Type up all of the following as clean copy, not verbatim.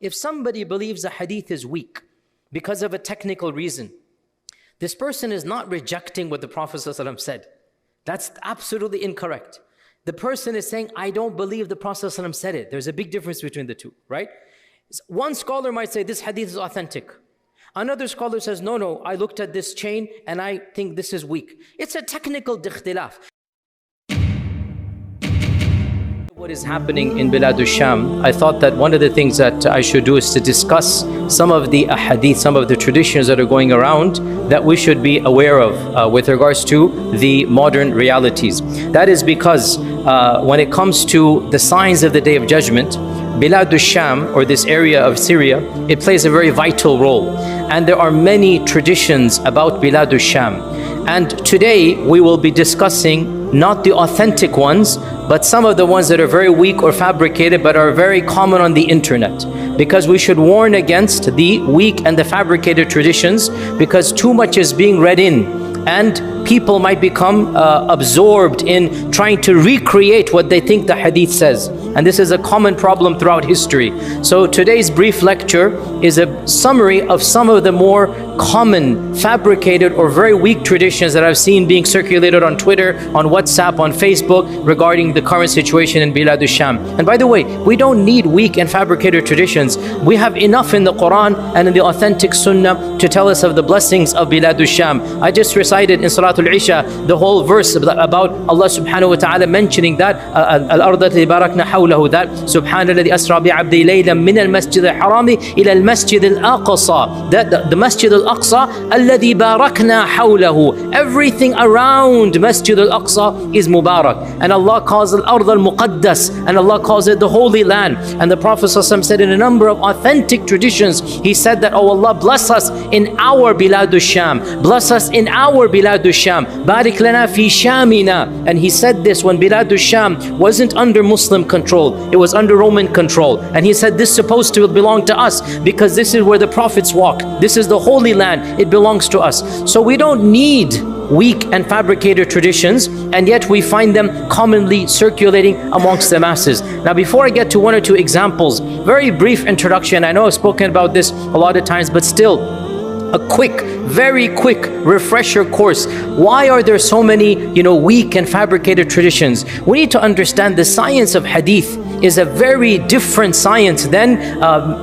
If somebody believes a hadith is weak because of a technical reason, this person is not rejecting what the Prophet ﷺ said. That's absolutely incorrect. The person is saying, I don't believe the Prophet ﷺ said it. There's a big difference between the two, right? One scholar might say this hadith is authentic. Another scholar says, no, I looked at this chain and I think this is weak. It's a technical ikhtilaf. What is happening in Bilad al-Sham, I thought that one of the things that I should do is to discuss some of the ahadith, some of the traditions that are going around that we should be aware of with regards to the modern realities. That is because when it comes to the signs of the Day of Judgment, Bilad al-Sham, or this area of Syria, it plays a very vital role. And there are many traditions about Bilad al-Sham. And today we will be discussing not the authentic ones, but some of the ones that are very weak or fabricated, but are very common on the internet. Because we should warn against the weak and the fabricated traditions, because too much is being read in, and people might become absorbed in trying to recreate what they think the hadith says. And this is a common problem throughout history. So today's brief lecture is a summary of some of the more common, fabricated or very weak traditions that I've seen being circulated on Twitter, on WhatsApp, on Facebook regarding the current situation in Bilad al-Sham. And by the way, we don't need weak and fabricated traditions. We have enough in the Quran and in the authentic Sunnah to tell us of the blessings of Bilad al-Sham. I just recited in Salatul Isha the whole verse about Allah subhanahu wa ta'ala mentioning that al-ardh allati barakna hawlahu, that subhanalladhi asra bi'abdi laylan min al-masjid al-harami ila al-masjid al-aqsa, that the masjid al-aqsa alladhi barakna hawlahu, everything around Masjid al-Aqsa is Mubarak. And Allah calls it al-ardh al-muqaddas, and Allah calls it the holy land. And the Prophet ﷺ said in a number of authentic traditions, he said that, oh Allah, bless us in our Bilad al-Sham, bless us in our Bilad al-Sham, barik lana fi shamina. And he said this when Bilad al-Sham wasn't under Muslim control, it was under Roman control. And he said this is supposed to belong to us because this is where the prophets walk, this is the holy land, it belongs to us. So we don't need weak and fabricated traditions, and yet we find them commonly circulating amongst the masses. Now before I get to one or two examples, very brief introduction. I know I've spoken about this a lot of times, but still a quick, very quick refresher course. Why are there so many, weak and fabricated traditions? We need to understand the science of hadith is a very different science than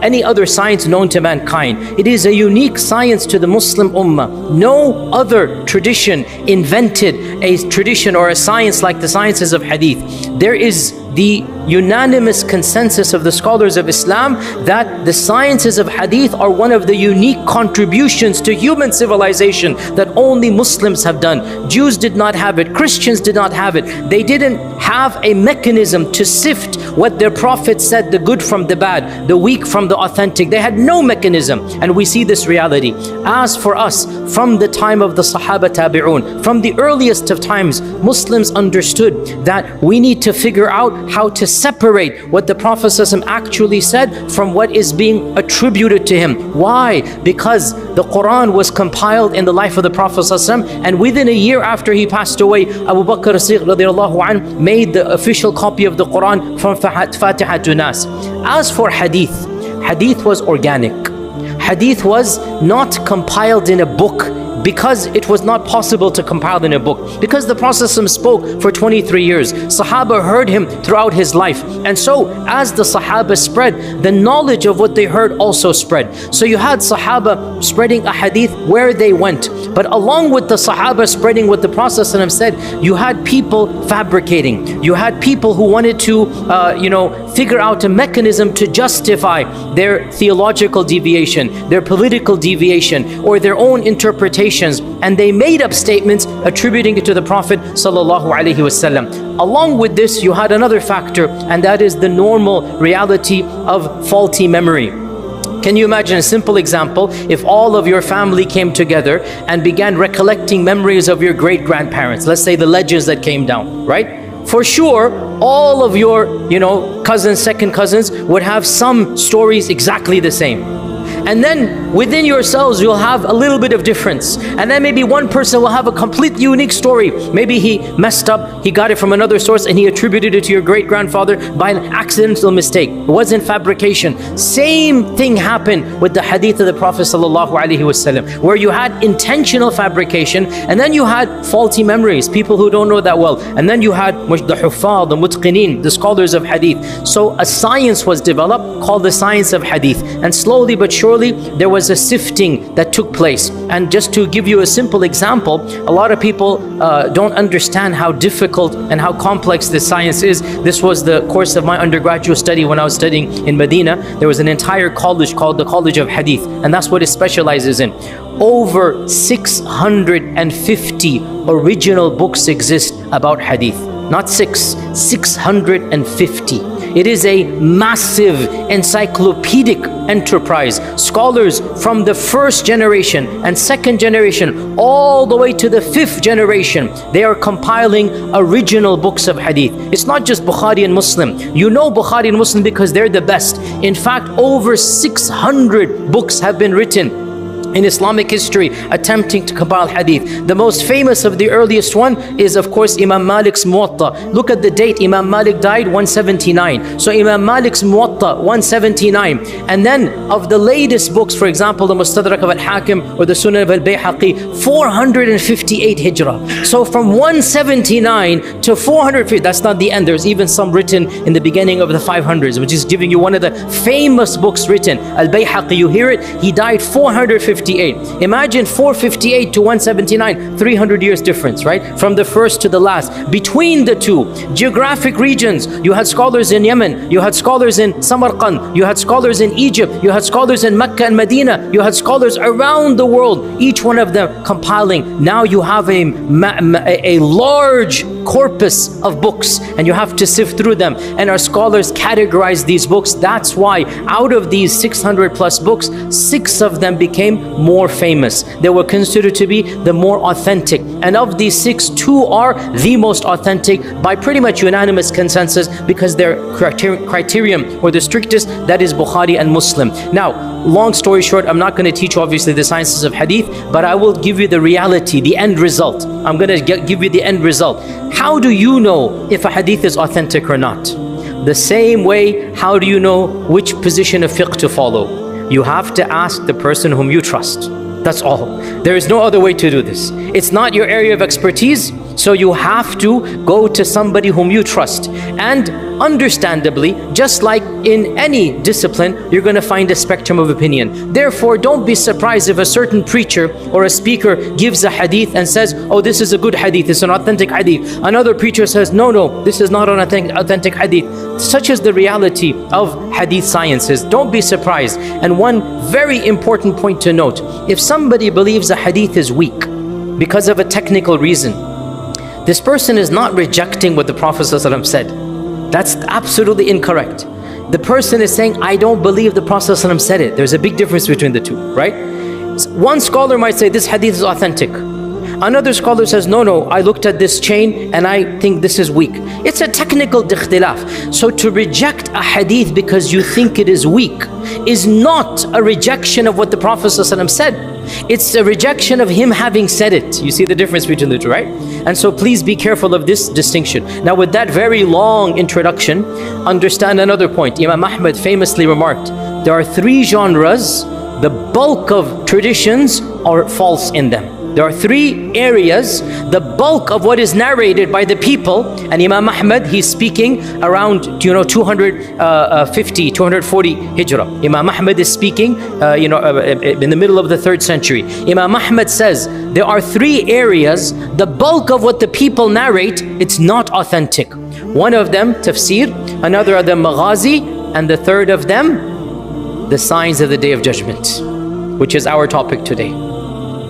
any other science known to mankind. It is a unique science to the Muslim Ummah. No other tradition invented a tradition or a science like the sciences of hadith. There is the unanimous consensus of the scholars of Islam that the sciences of hadith are one of the unique contributions to human civilization that only Muslims have done. Jews did not have it, Christians did not have it. They didn't have a mechanism to sift what their prophet said, the good from the bad, the weak from the authentic. They had no mechanism, and we see this reality. As for us, from the time of the Sahaba Tabi'un, from the earliest of times, Muslims understood that we need to figure out how to separate what the Prophet ﷺ actually said from what is being attributed to him. Why? Because the Quran was compiled in the life of the Prophet ﷺ, and within a year after he passed away, Abu Bakr as-Siddiq radiallahu anhu made the official copy of the Quran from Fatiha to Nas. As for hadith, hadith was organic. Hadith was not compiled in a book, because it was not possible to compile in a book. Because the Prophet ﷺ spoke for 23 years. Sahaba heard him throughout his life. And so as the Sahaba spread, the knowledge of what they heard also spread. So you had Sahaba spreading a hadith where they went. But along with the Sahaba spreading what the Prophet ﷺ said, you had people fabricating. You had people who wanted to, figure out a mechanism to justify their theological deviation, their political deviation, or their own interpretation. And they made up statements attributing it to the Prophet ﷺ. Along with this, you had another factor, and that is the normal reality of faulty memory. Can you imagine a simple example? If all of your family came together and began recollecting memories of your great-grandparents, let's say the legends that came down, right? For sure, all of your, cousins, second cousins would have some stories exactly the same. And then within yourselves, you'll have a little bit of difference. And then maybe one person will have a completely unique story. Maybe he messed up, he got it from another source, and he attributed it to your great-grandfather by an accidental mistake. It wasn't fabrication. Same thing happened with the hadith of the Prophet ﷺ, where you had intentional fabrication, and then you had faulty memories, people who don't know that well. And then you had the huffaz, the mutqinin, the scholars of hadith. So a science was developed called the science of hadith. And slowly but surely, there was a sifting that took place. And just to give you a simple example, a lot of people don't understand how difficult and how complex this science is. This was the course of my undergraduate study when I was studying in Medina. There was an entire college called the College of Hadith, and that's what it specializes in. Over 650 original books exist about hadith. Not 650. It is a massive encyclopedic enterprise. Scholars from the first generation and second generation all the way to the fifth generation, they are compiling original books of hadith. It's not just Bukhari and Muslim. You know Bukhari and Muslim because they're the best. In fact, over 600 books have been written in Islamic history attempting to compile hadith. The most famous of the earliest one is, of course, Imam Malik's Muwatta. Look at the date. Imam Malik died 179. So Imam Malik's Muwatta 179. And then of the latest books, for example, the Mustadrak of Al-Hakim or the Sunan of Al-Bayhaqi, 458 Hijrah. So from 179 to 450, that's not the end. There's even some written in the beginning of the 500s, which is giving you one of the famous books written. Al-Bayhaqi, you hear it? He died 458. Imagine 458 to 179, 300 years difference, right? From the first to the last. Between the two, geographic regions, you had scholars in Yemen, you had scholars in Samarkand, you had scholars in Egypt, you had scholars in Mecca and Medina, you had scholars around the world, each one of them compiling. Now you have a large corpus of books, and you have to sift through them. And our scholars categorize these books. That's why out of these 600 plus books, 6 of them became more famous. They were considered to be the more authentic. And of these 6, 2 are the most authentic by pretty much unanimous consensus, because their criterion or the strictest, that is Bukhari and Muslim. Now, long story short, I'm not going to teach obviously the sciences of hadith, but I will give you the reality, the end result. I'm going to give you the end result. How do you know if a hadith is authentic or not? The same way, how do you know which position of fiqh to follow? You have to ask the person whom you trust. That's all. There is no other way to do this. It's not your area of expertise, so you have to go to somebody whom you trust. And understandably, just like in any discipline, you're going to find a spectrum of opinion. Therefore, don't be surprised if a certain preacher or a speaker gives a hadith and says, oh, this is a good hadith, it's an authentic hadith. Another preacher says, no, this is not an authentic hadith. Such is the reality of hadith sciences. Don't be surprised. And one very important point to note, if somebody believes a hadith is weak because of a technical reason, this person is not rejecting what the Prophet ﷺ said. That's absolutely incorrect. The person is saying, I don't believe the Prophet ﷺ said it. There's a big difference between the two, right? One scholar might say this hadith is authentic. Another scholar says, no, I looked at this chain and I think this is weak. It's a technical ikhtilaf. So to reject a hadith because you think it is weak is not a rejection of what the Prophet ﷺ said. It's a rejection of him having said it. You see the difference between the two, right? And so please be careful of this distinction. Now, with that very long introduction, understand another point. Imam Ahmad famously remarked, there are 3 genres, the bulk of traditions are false in them. There are 3 areas, the bulk of what is narrated by the people, and Imam Ahmad, he's speaking around 250, 240 Hijrah. Imam Ahmad is speaking in the middle of the 3rd century. Imam Ahmad says, there are 3 areas, the bulk of what the people narrate, it's not authentic. One of them, tafsir, another of them, maghazi, and the third of them, the signs of the Day of Judgment, which is our topic today.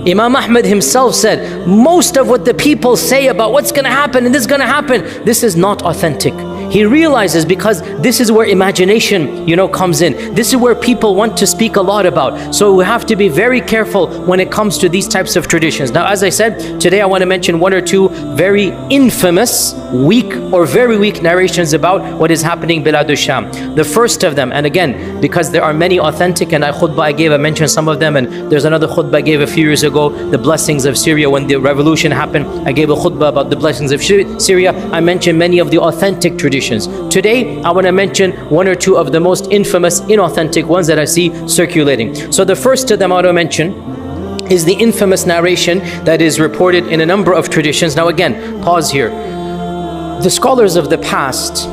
Imam Ahmad himself said, most of what the people say about what's going to happen and this is going to happen, this is not authentic. He realizes, because this is where imagination, comes in. This is where people want to speak a lot about. So we have to be very careful when it comes to these types of traditions. Now, as I said, today I want to mention 1 or 2 very infamous weak or very weak narrations about what is happening in Bilad al-Sham. The first of them, and again, because there are many authentic, and I mentioned some of them, and there's another khutbah I gave a few years ago, the blessings of Syria. When the revolution happened, I gave a khutbah about the blessings of Syria. I mentioned many of the authentic traditions. Today, I want to mention one or two of the most infamous, inauthentic ones that I see circulating. So the first of them I want to mention is the infamous narration that is reported in a number of traditions. Now again, pause here. The scholars of the past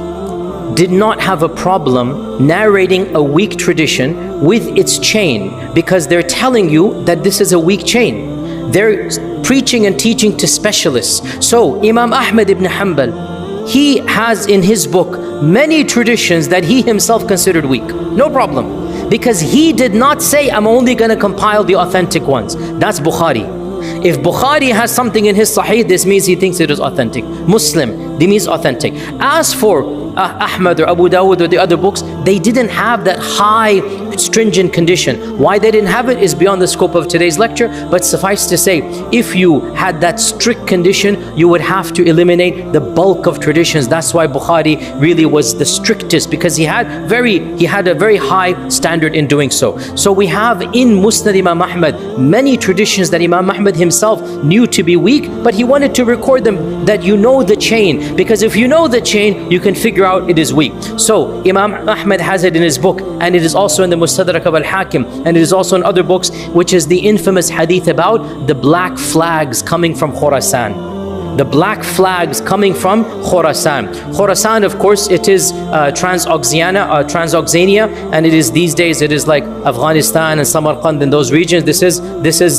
did not have a problem narrating a weak tradition with its chain, because they're telling you that this is a weak chain. They're preaching and teaching to specialists. So Imam Ahmad ibn Hanbal, he has in his book many traditions that he himself considered weak. No problem, because he did not say, I'm only going to compile the authentic ones. That's Bukhari. If Bukhari has something in his Sahih, this means he thinks it is authentic. Muslim, this means authentic. As for Ahmad or Abu Dawud or the other books, they didn't have that high stringent condition. Why they didn't have it is beyond the scope of today's lecture, but suffice to say, if you had that strict condition, you would have to eliminate the bulk of traditions. That's why Bukhari really was the strictest, because he had a very high standard in doing so. So we have in Musnad Imam Ahmad many traditions that Imam Ahmad himself knew to be weak, but he wanted to record them that you know the chain, because if you know the chain, you can figure out it is weak. So Imam Ahmad has it in his book, and it is also in the Mustadrak of al-Hakim, and it is also in other books, which is the infamous hadith about the black flags coming from Khurasan. The black flags coming from Khurasan. Khurasan, of course, it is Transoxania, and it is these days, it is like Afghanistan and Samarkand and those regions. This is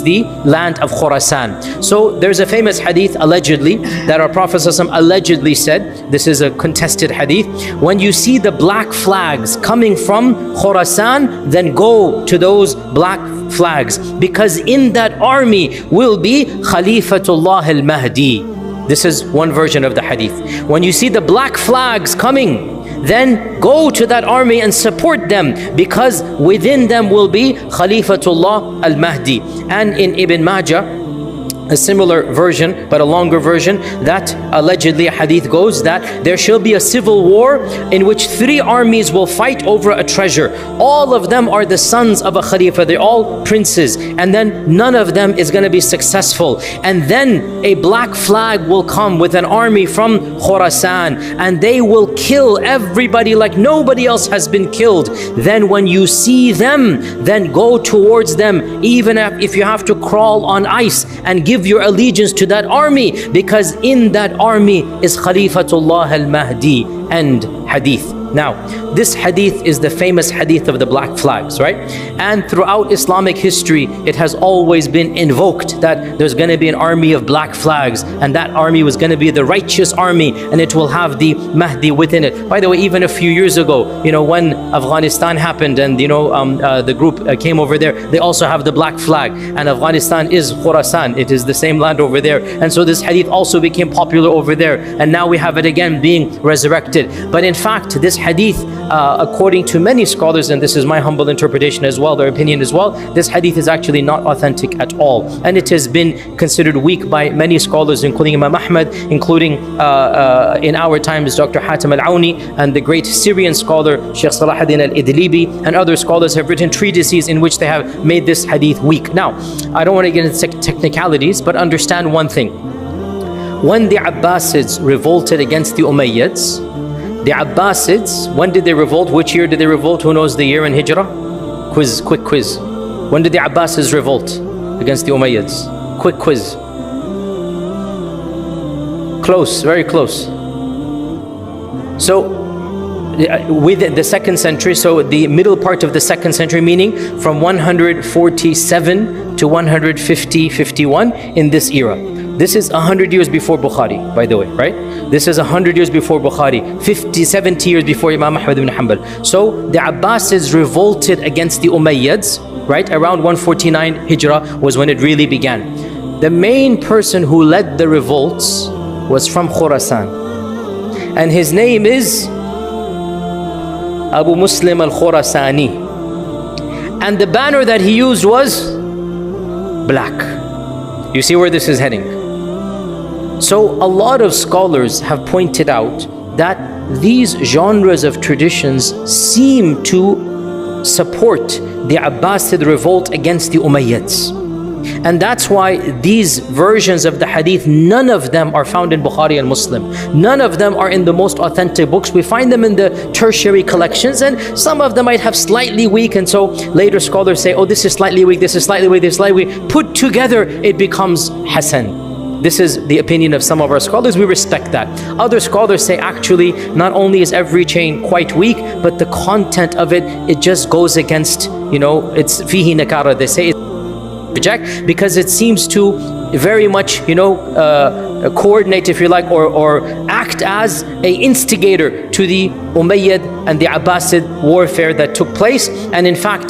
the land of Khurasan. So there's a famous hadith allegedly that our Prophet ﷺ allegedly said, this is a contested hadith, when you see the black flags coming from Khurasan, then go to those black flags, because in that army will be Khalifatullah al-Mahdi. This is one version of the hadith. When you see the black flags coming, then go to that army and support them, because within them will be Khalifatullah al-Mahdi. And in Ibn Majah, a similar version, but a longer version, that allegedly a hadith goes that there shall be a civil war in which 3 armies will fight over a treasure. All of them are the sons of a Khalifa, they're all princes, and then none of them is going to be successful. And then a black flag will come with an army from Khurasan, and they will kill everybody like nobody else has been killed. Then when you see them, then go towards them, even if you have to crawl on ice, and give your allegiance to that army, because in that army is Khalifatullah al-Mahdi. End hadith. Now, this hadith is the famous hadith of the black flags, right? And throughout Islamic history, it has always been invoked that there's going to be an army of black flags, and that army was going to be the righteous army, and it will have the Mahdi within it. By the way, even a few years ago, when Afghanistan happened, and the group came over there, they also have the black flag, and Afghanistan is Khurasan. It is the same land over there, and so this hadith also became popular over there, and now we have it again being resurrected. But in fact, this hadith, according to many scholars, and this is my humble interpretation as well, their opinion as well, this hadith is actually not authentic at all, and it has been considered weak by many scholars, including Imam Ahmad, including in our times Dr. Hatim al-Auni, and the great Syrian scholar Sheik Salahuddin al-Idlibi, and other scholars have written treatises in which they have made this hadith weak. Now, I don't want to get into technicalities, but understand one thing. When the Abbasids revolted against the Umayyads, the Abbasids, when did they revolt? Which year did they revolt? Who knows the year in Hijrah? Quick quiz. When did the Abbasids revolt against the Umayyads? Quick quiz. Close, very close. So, within the 2nd century, so the middle part of the 2nd century, meaning from 147 to 151 in this era. This is 100 years before Bukhari, by the way, right? This is 100 years before Bukhari, 70 years before Imam Ahmad ibn Hanbal. So the Abbasids revolted against the Umayyads, right? Around 149 Hijrah was when it really began. The main person who led the revolts was from Khurasan, and his name is Abu Muslim al-Khurasani. And the banner that he used was black. You see where this is heading? So a lot of scholars have pointed out that these genres of traditions seem to support the Abbasid revolt against the Umayyads. And that's why these versions of the hadith, none of them are found in Bukhari and Muslim. None of them are in the most authentic books. We find them in the tertiary collections, and some of them might have slightly weak, and so later scholars say, oh, this is slightly weak, this is slightly weak, this is slightly weak. Put together, it becomes Hasan. This is the opinion of some of our scholars. We respect that. Other scholars say actually not only is every chain quite weak, but the content of it just goes against, it's fihi nakara. They say reject because it seems to very much, coordinate, if you like, or act as a instigator to the Umayyad and the Abbasid warfare that took place. And in fact,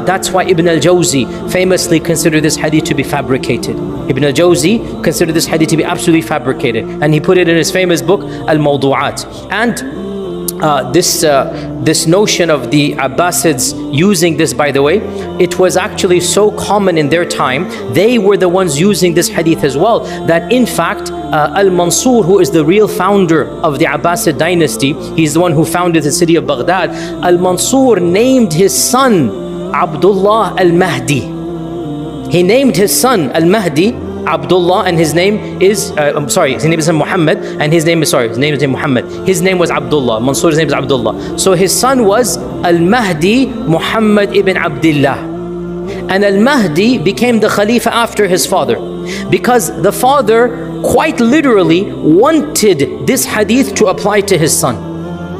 that's why Ibn al-Jawzi famously considered this hadith to be fabricated. Ibn al-Jawzi considered this hadith to be absolutely fabricated, and he put it in his famous book Al-Mawdu'at. And this notion of the Abbasids using this, by the way, it was actually so common in their time. They were the ones using this hadith as well, that in fact Al-Mansur, who is the real founder of the Abbasid dynasty, he's the one who founded the city of Baghdad. Al-Mansur named his son Abdullah al-Mahdi. He named his son al-Mahdi Abdullah, and his name is his name is Muhammad, and his name is Muhammad. His name was Abdullah. Mansur's name is Abdullah. So his son was Al-Mahdi Muhammad ibn Abdullah, and Al-Mahdi became the Khalifa after his father, because the father quite literally wanted this hadith to apply to his son.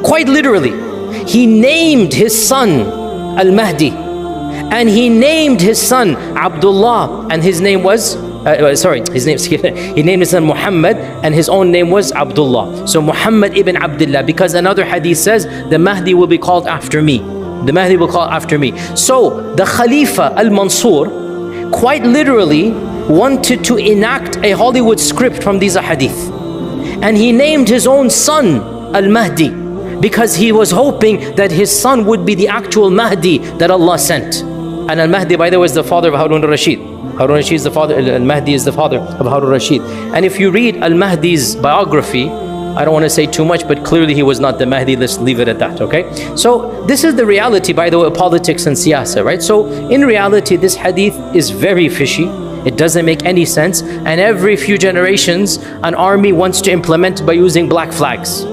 Quite literally, he named his son Al-Mahdi, and he named his son Abdullah, and his name was he named his son Muhammad, and his own name was Abdullah. So Muhammad ibn Abdullah, because another hadith says the Mahdi will be called after me. The Mahdi will call after me. So the Khalifa Al-Mansur quite literally wanted to enact a Hollywood script from these hadith, and he named his own son Al-Mahdi because he was hoping that his son would be the actual Mahdi that Allah sent. And Al-Mahdi, by the way, is the father of Harun al-Rashid. Harun al-Rashid is the father, Al-Mahdi is the father of Harun al-Rashid. And if you read Al-Mahdi's biography, I don't want to say too much, but clearly he was not the Mahdi. Let's leave it at that, okay? So this is the reality, by the way, of politics and siyasa, right? So in reality, this hadith is very fishy. It doesn't make any sense. And every few generations, an army wants to implement it by using black flags.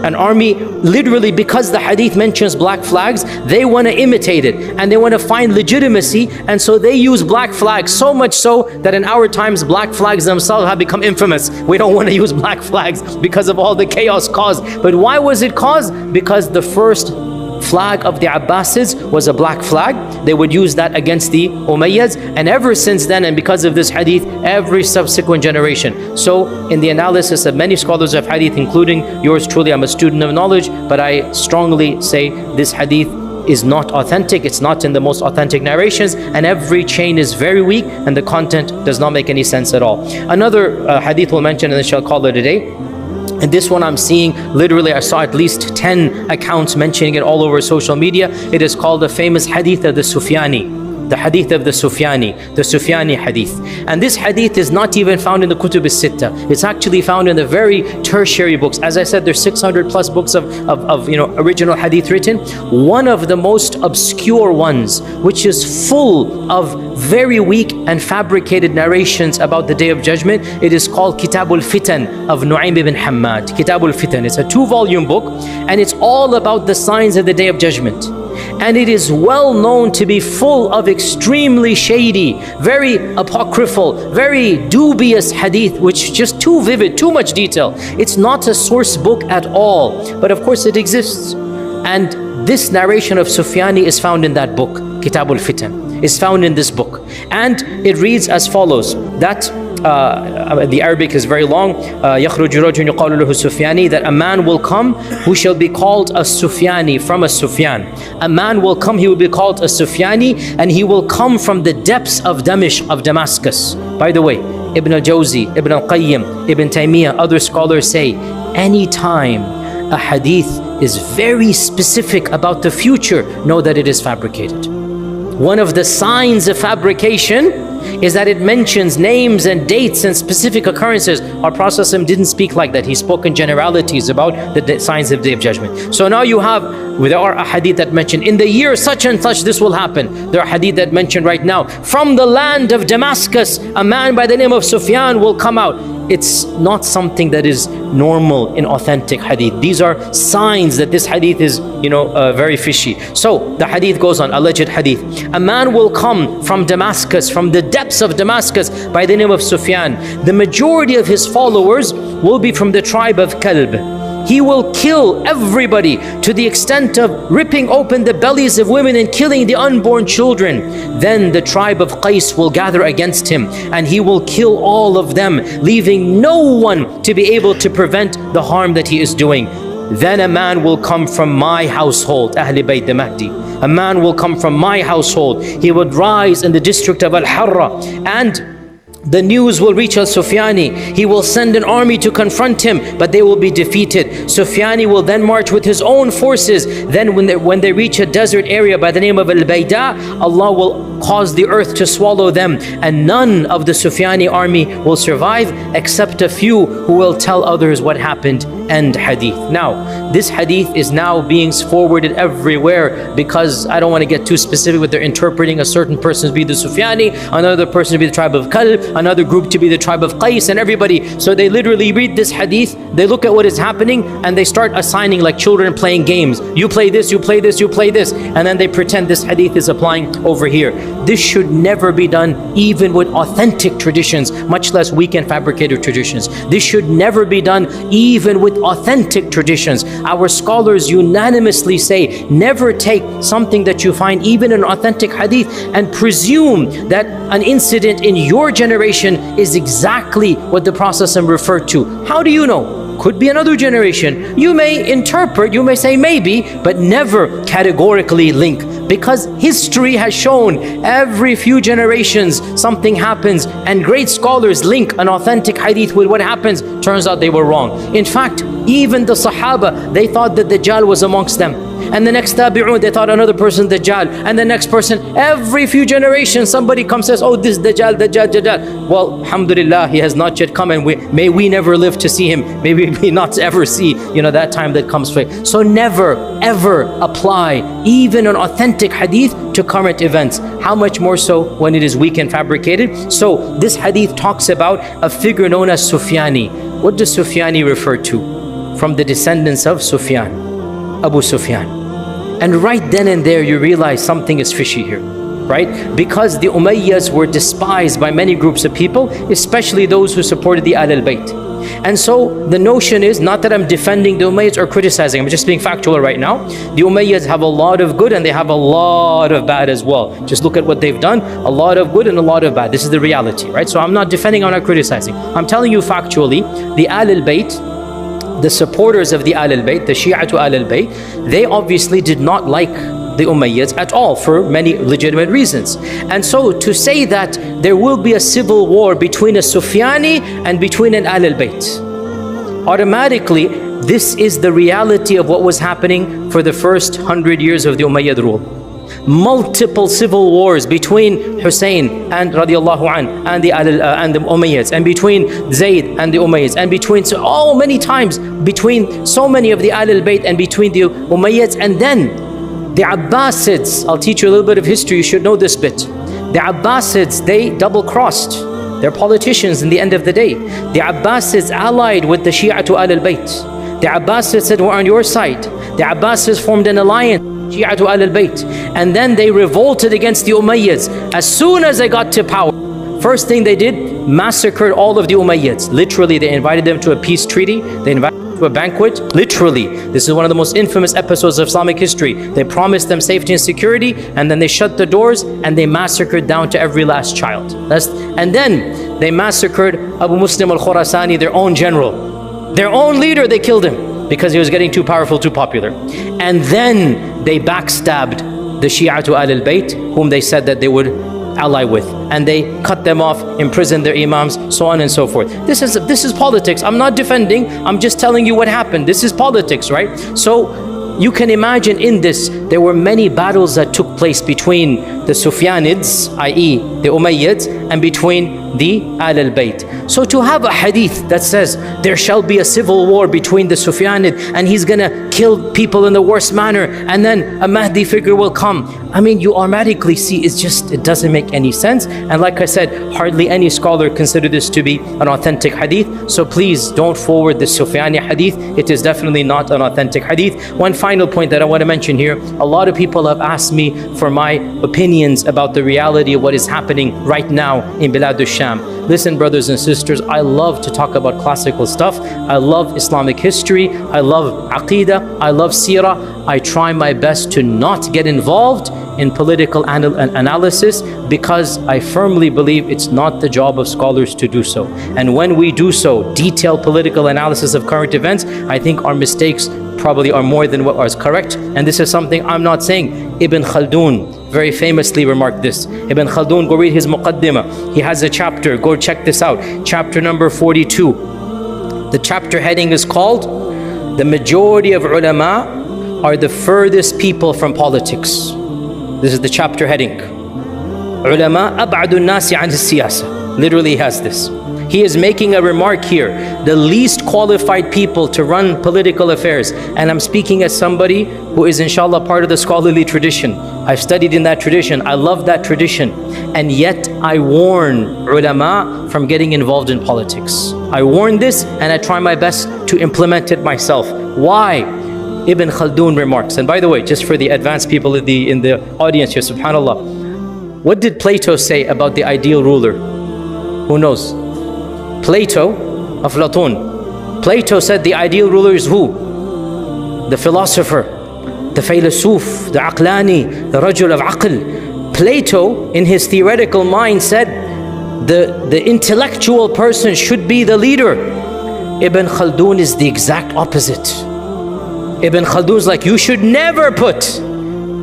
An army, literally, because the hadith mentions black flags, they want to imitate it, and they want to find legitimacy, and so they use black flags, so much so that in our times black flags themselves have become infamous. We don't want to use black flags because of all the chaos caused. But why was it caused? Because the first flag of the Abbasids was a black flag. They would use that against the Umayyads, and ever since then, and because of this hadith, every subsequent generation. So in the analysis of many scholars of hadith, including yours truly, I'm a student of knowledge, but I strongly say this hadith is not authentic. It's not in the most authentic narrations, and every chain is very weak, and the content does not make any sense at all. Another hadith we'll mention, and then shall call it a day. And this one I'm seeing, literally I saw at least 10 accounts mentioning it all over social media. It is called the famous hadith of the Sufyani. The hadith of the Sufyani hadith. And this hadith is not even found in the Kutub al-Sitta. It's actually found in the very tertiary books. As I said, there's 600 plus books of original hadith written. One of the most obscure ones, which is full of very weak and fabricated narrations about the Day of Judgment, it is called Kitab al-Fitan of Nu'aym ibn Hammad. Kitab al-Fitan. It's a 2-volume book, and it's all about the signs of the Day of Judgment. And it is well known to be full of extremely shady, very apocryphal, very dubious hadith, which just too vivid, too much detail. It's not a source book at all, but of course it exists. And this narration of Sufyani is found in that book, Kitab al-Fitan, is found in this book. And it reads as follows, that the Arabic is very long, يَخْرُجُ رَجُلٌ يُقَالُ لَهُ سُفْيَانِي, that a man will come who shall be called a Sufyani, from a Sufyan. A man will come, he will be called a Sufyani, and he will come from the depths of Damascus. By the way, Ibn al-Jawzi, Ibn al-Qayyim, Ibn Taymiyyah, other scholars say, anytime a hadith is very specific about the future, know that it is fabricated. One of the signs of fabrication is that it mentions names and dates and specific occurrences. Our Prophet didn't speak like that. He spoke in generalities about the signs of the Day of Judgment. So now you have, there are hadith that mention in the year such and such this will happen. There are hadith that mention right now, from the land of Damascus, a man by the name of Sufyan will come out. It's not something that is normal in authentic hadith. These are signs that this hadith is, very fishy. So the hadith goes on, alleged hadith. A man will come from Damascus, from the depths of Damascus, by the name of Sufyan. The majority of his followers will be from the tribe of Kalb. He will kill everybody to the extent of ripping open the bellies of women and killing the unborn children. Then the tribe of Qais will gather against him, and he will kill all of them, leaving no one to be able to prevent the harm that he is doing. Then a man will come from my household, Ahl Bayt the Mahdi. A man will come from my household. He would rise in the district of Al-Harra, and the news will reach Al-Sufyani. He will send an army to confront him, but they will be defeated. Sufyani will then march with his own forces. Then when they reach a desert area by the name of Al-Bayda, Allah will cause the earth to swallow them, and none of the Sufyani army will survive except a few who will tell others what happened. End hadith. Now, this hadith is now being forwarded everywhere because I don't want to get too specific with their interpreting a certain person to be the Sufyani, another person to be the tribe of Kalb, another group to be the tribe of Qais, and everybody. So they literally read this hadith, they look at what is happening, and they start assigning like children playing games. You play this, you play this, you play this, and then they pretend this hadith is applying over here. This should never be done, even with authentic traditions, much less weak and fabricated traditions. This should never be done, even with authentic traditions. Our scholars unanimously say, never take something that you find even in authentic hadith and presume that an incident in your generation is exactly what the Prophet referred to. How do you know? Could be another generation. You may interpret, you may say maybe, but never categorically link. Because history has shown every few generations something happens, and great scholars link an authentic hadith with what happens. Turns out they were wrong. In fact, even the Sahaba, they thought that Dajjal was amongst them. And the next tabi'un, they thought another person Dajjal. And the next person, every few generations, somebody comes and says, oh, this Dajjal, Dajjal, Dajjal. Well, alhamdulillah, he has not yet come, and may we never live to see him. May we not ever see, that time that comes for it. So never, ever apply even an authentic hadith to current events. How much more so when it is weak and fabricated? So this hadith talks about a figure known as Sufyani. What does Sufyani refer to? From the descendants of Sufyan, Abu Sufyan. And right then and there you realize something is fishy here, right? Because the Umayyads were despised by many groups of people, especially those who supported the Ahl al-Bayt. And so the notion is, not that I'm defending the Umayyads or criticizing, I'm just being factual right now. The Umayyads have a lot of good and they have a lot of bad as well. Just look at what they've done, a lot of good and a lot of bad. This is the reality, right? So I'm not defending, I'm not criticizing. I'm telling you factually, the Ahl al-Bayt, the supporters of the Ahl al-Bayt, the Shia to Ahl al-Bayt, they obviously did not like the Umayyads at all for many legitimate reasons. And so to say that there will be a civil war between a Sufyani and between an Ahl al-Bayt, automatically this is the reality of what was happening for the first 100 years of the Umayyad rule. Multiple civil wars between Hussein and radiallahu an and the Umayyads, and between Zayd and the Umayyads, and between so many times between so many of the Ahl al-Bayt and between the Umayyads. And then the Abbasids, I'll teach you a little bit of history, you should know this bit. The Abbasids, they double-crossed. They're politicians in the end of the day. The Abbasids allied with the Shia to Ahl al-Bayt. The Abbasids said, we're on your side. The Abbasids formed an alliance, Shia to Ahl al-Bayt. And then they revolted against the Umayyads. As soon as they got to power, first thing they did, massacred all of the Umayyads. Literally, they invited them to a peace treaty. They invited them to a banquet. Literally, this is one of the most infamous episodes of Islamic history. They promised them safety and security, and then they shut the doors and they massacred down to every last child. And then they massacred Abu Muslim al-Khurasani, their own general. Their own leader, they killed him because he was getting too powerful, too popular. And then they backstabbed the Shia to Ahl al-Bayt, whom they said that they would ally with, and they cut them off, imprisoned their imams, so on and so forth. This is politics. I'm not defending, I'm just telling you what happened. This is politics, right? So you can imagine in this, there were many battles that took place between the Sufyanids, i.e. the Umayyads, and between the Ahl al-Bayt. So to have a hadith that says there shall be a civil war between the Sufyanid and he's gonna kill people in the worst manner, and then a Mahdi figure will come. I mean, you automatically see it doesn't make any sense. And like I said, hardly any scholar consider this to be an authentic hadith. So please don't forward the Sufyani hadith. It is definitely not an authentic hadith. One final point that I want to mention here, a lot of people have asked me for my opinions about the reality of what is happening right now in Bilad al-Sham. Listen, brothers and sisters, I love to talk about classical stuff. I love Islamic history. I love Aqidah. I love Seerah. I try my best to not get involved in political analysis, because I firmly believe it's not the job of scholars to do so. And when we do so, detailed political analysis of current events, I think our mistakes probably are more than what is correct. And this is something I'm not saying. Ibn Khaldun very famously remarked this. Ibn Khaldun, go read his Muqaddimah. He has a chapter, go check this out. Chapter number 42. The chapter heading is called, "The majority of ulama are the furthest people from politics." This is the chapter heading. Ulama ab'adu nasi an siyasa. Literally he has this. He is making a remark here. The least qualified people to run political affairs. And I'm speaking as somebody who is inshallah part of the scholarly tradition. I've studied in that tradition. I love that tradition. And yet I warn ulama from getting involved in politics. I warn this and I try my best to implement it myself. Why? Ibn Khaldun remarks, and by the way, just for the advanced people in the audience here, subhanallah, what did Plato say about the ideal ruler? Who knows? Plato, Aflatun. Plato said the ideal ruler is who? The philosopher, the Faylasuf, the Aqlani, the Rajul of Aql. Plato, in his theoretical mind, said the intellectual person should be the leader. Ibn Khaldun is the exact opposite. Ibn Khaldun is like, you should never put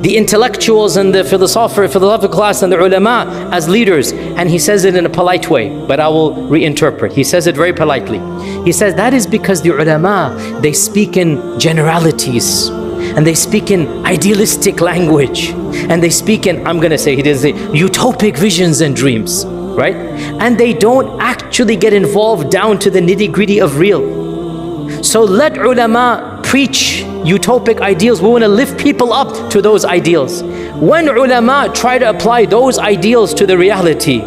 the intellectuals and the philosophical class and the ulama as leaders. And he says it in a polite way, but I will reinterpret. He says it very politely. He says that is because the ulama, they speak in generalities, and they speak in idealistic language, and they speak in, I'm gonna say, he didn't say, utopic visions and dreams, right? And they don't actually get involved down to the nitty-gritty of real. So let ulama preach utopic ideals. We want to lift people up to those ideals. When ulama try to apply those ideals to the reality,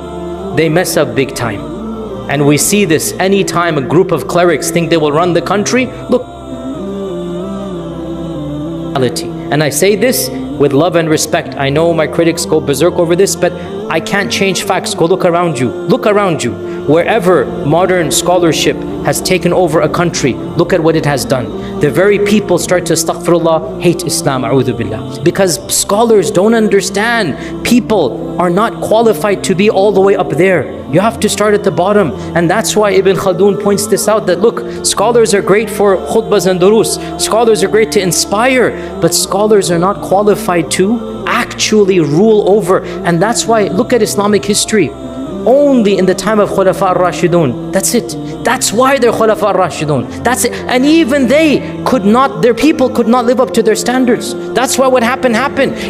they mess up big time. And we see this anytime a group of clerics think they will run the country. Look, and I say this with love and respect. I know my critics go berserk over this, but I can't change facts. Go look around you. Look around you. Wherever modern scholarship has taken over a country, look at what it has done. The very people start to, astaghfirullah, hate Islam, a'udhu billah. Because scholars don't understand. People are not qualified to be all the way up there. You have to start at the bottom. And that's why Ibn Khaldun points this out, that look, scholars are great for khutbas and durus. Scholars are great to inspire, but scholars are not qualified to actually rule over. And that's why, look at Islamic history. Only in the time of Khulafa al-Rashidun. That's it. That's why they're Khulafa al-Rashidun. That's it. And even they could not, their people could not live up to their standards. That's why what happened.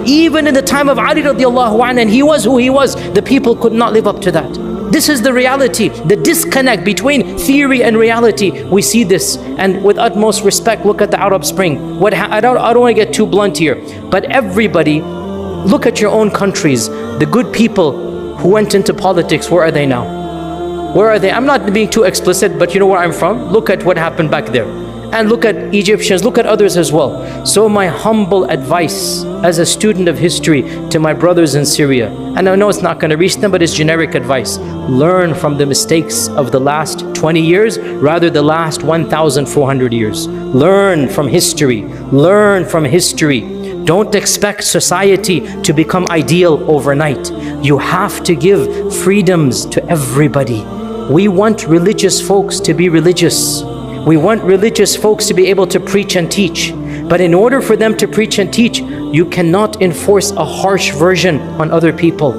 Even in the time of Ali radiallahu anhu, and he was who he was, the people could not live up to that. This is the reality, the disconnect between theory and reality. We see this, and with utmost respect, look at the Arab Spring. I don't want to get too blunt here, but everybody, look at your own countries. The good people who went into politics, where are they now? Where are they? I'm not being too explicit, but you know where I'm from? Look at what happened back there. And look at Egyptians, look at others as well. So my humble advice as a student of history to my brothers in Syria, and I know it's not going to reach them, but it's generic advice. Learn from the mistakes of the last 20 years, rather the last 1,400 years. Learn from history. Learn from history. Don't expect society to become ideal overnight. You have to give freedoms to everybody. We want religious folks to be religious. We want religious folks to be able to preach and teach. But in order for them to preach and teach, you cannot enforce a harsh version on other people.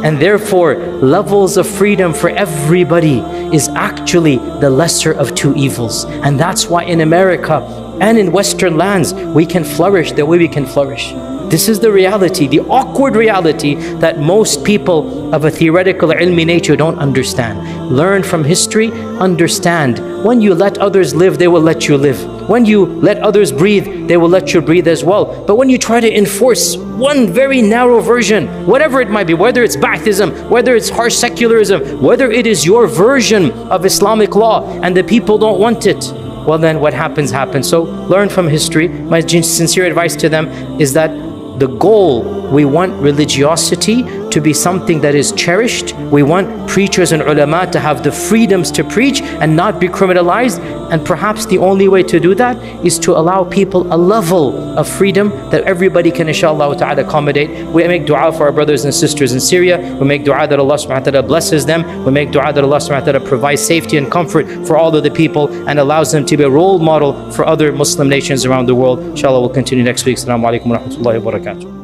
And therefore, levels of freedom for everybody is actually the lesser of two evils. And that's why in America, and in Western lands, we can flourish the way we can flourish. This is the reality, the awkward reality that most people of a theoretical ilmi nature don't understand. Learn from history, understand. When you let others live, they will let you live. When you let others breathe, they will let you breathe as well. But when you try to enforce one very narrow version, whatever it might be, whether it's Ba'athism, whether it's harsh secularism, whether it is your version of Islamic law and the people don't want it, well then what happens. So learn from history. My sincere advice to them is that the goal, we want religiosity to be something that is cherished. We want preachers and ulama to have the freedoms to preach and not be criminalized. And perhaps the only way to do that is to allow people a level of freedom that everybody can inshallah ta'ala accommodate. We make dua for our brothers and sisters in Syria. We make dua that Allah subhanahu wa ta'ala blesses them. We make dua that Allah subhanahu wa ta'ala provides safety and comfort for all of the people and allows them to be a role model for other Muslim nations around the world. Inshallah, we'll continue next week. Assalamu alaikum wa rahmatullahi wa barakatuh.